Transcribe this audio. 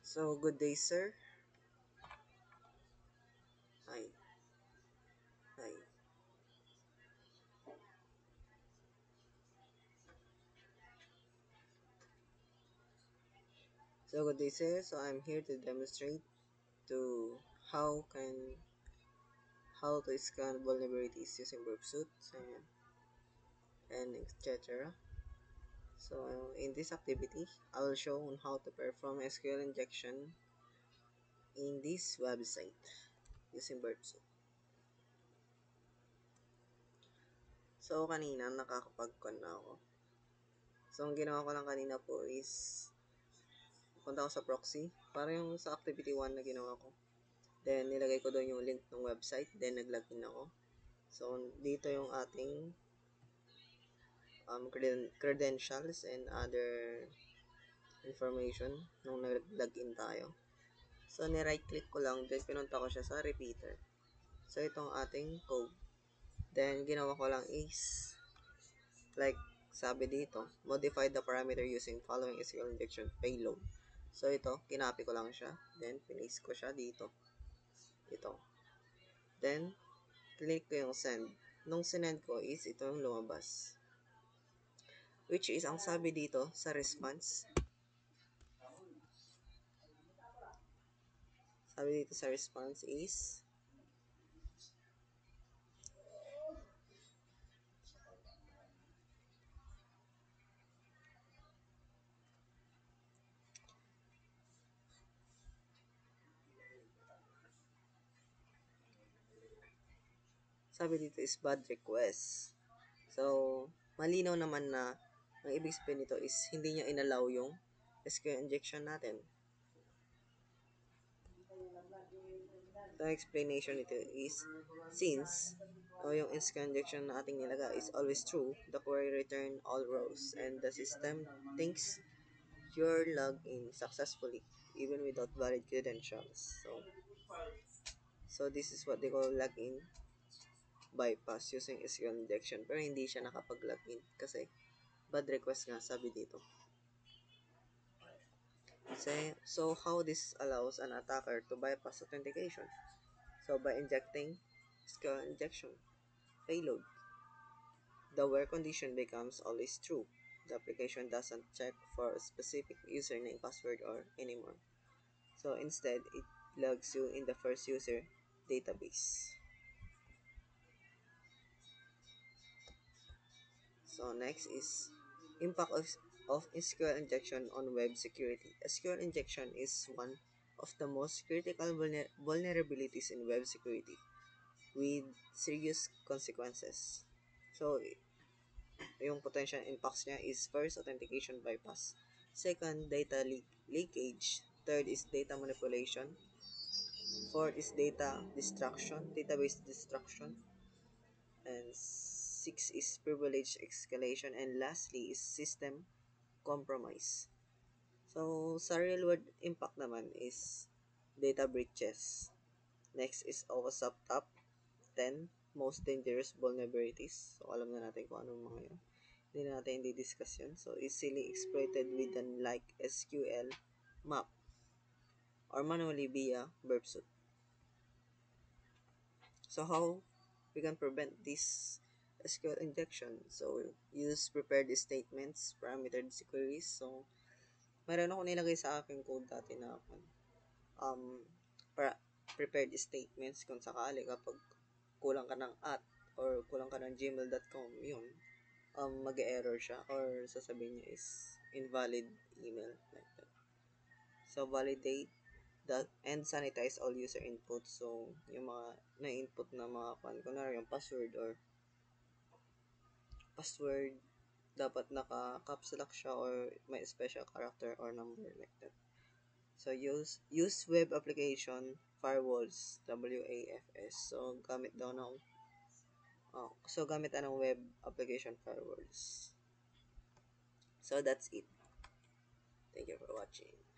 So, good day, sir. Hi. Hi. So, good day, sir. So, I'm here to demonstrate to how can how to scan vulnerabilities using burp suits and etc. So, in this activity, I will show on how to perform SQL injection in this website using burp suit. So, kanina nakakapag-con na ako. So, ang ginawa ko lang kanina po is punta ako sa proxy. Para yung sa activity 1 na ginawa ko. Then, nilagay ko doon yung link ng website. Then, nag-login ako. So, dito yung ating credentials and other information nung nag-login tayo. So, ni-right click ko lang. Then, pinunta ko siya sa repeater. So, itong ating code. Then, ginawa ko lang is like sabi dito, modify the parameter using following SQL injection payload. So, ito, kinopy ko lang siya. Then, paste ko siya dito. Ito. Then, click ko yung send. Nung sinend ko is ito yung lumabas. Which is, ang sabi dito sa response, is, bad request. So, malinaw naman na ang ibig sabihin nito is hindi niya inallow yung SQL injection natin. The explanation nito is, since yung SQL injection na ating nilaga is always true, the query return all rows and the system thinks you're logged in successfully even without valid credentials. So this is what they call login bypass using SQL injection, pero hindi siya nakapag-login kasi bad request nga sabi dito. So how this allows an attacker to bypass authentication? So by injecting SQL injection payload, the where condition becomes always true. The application doesn't check for a specific username, password, or anymore. So instead, it logs you in the first user database. So next is impact of SQL injection on web security. SQL injection is one of the most critical vulnerabilities in web security with serious consequences. So yung potential impacts niya is first, authentication bypass. Second, data leakage. Third is data manipulation. Fourth is database destruction. And six is privilege escalation. And lastly is system compromise. So, sa real world impact naman is data breaches. Next is OWASP Top 10 most dangerous vulnerabilities. So, alam na natin kung anong mga yun. Hindi na natin discuss yun. So, easily exploited with an like SQL map or manually via burp suit. So, how we can prevent this SQL injection? So, use prepared statements, parametered queries. So, meron ako nilagay sa aking code dati na um, para prepared statements kung sakali kapag kulang ka ng or kulang ka ng gmail.com, yun, mag-error siya or sasabihin niya is invalid email, like that. So, validate that and sanitize all user input. So, yung mga na-input na mga kunwari yung password, dapat naka-caps lock siya or may special character or number, like that. So, use web application firewalls, WAFS. So, gamit ng web application firewalls. So, that's it. Thank you for watching.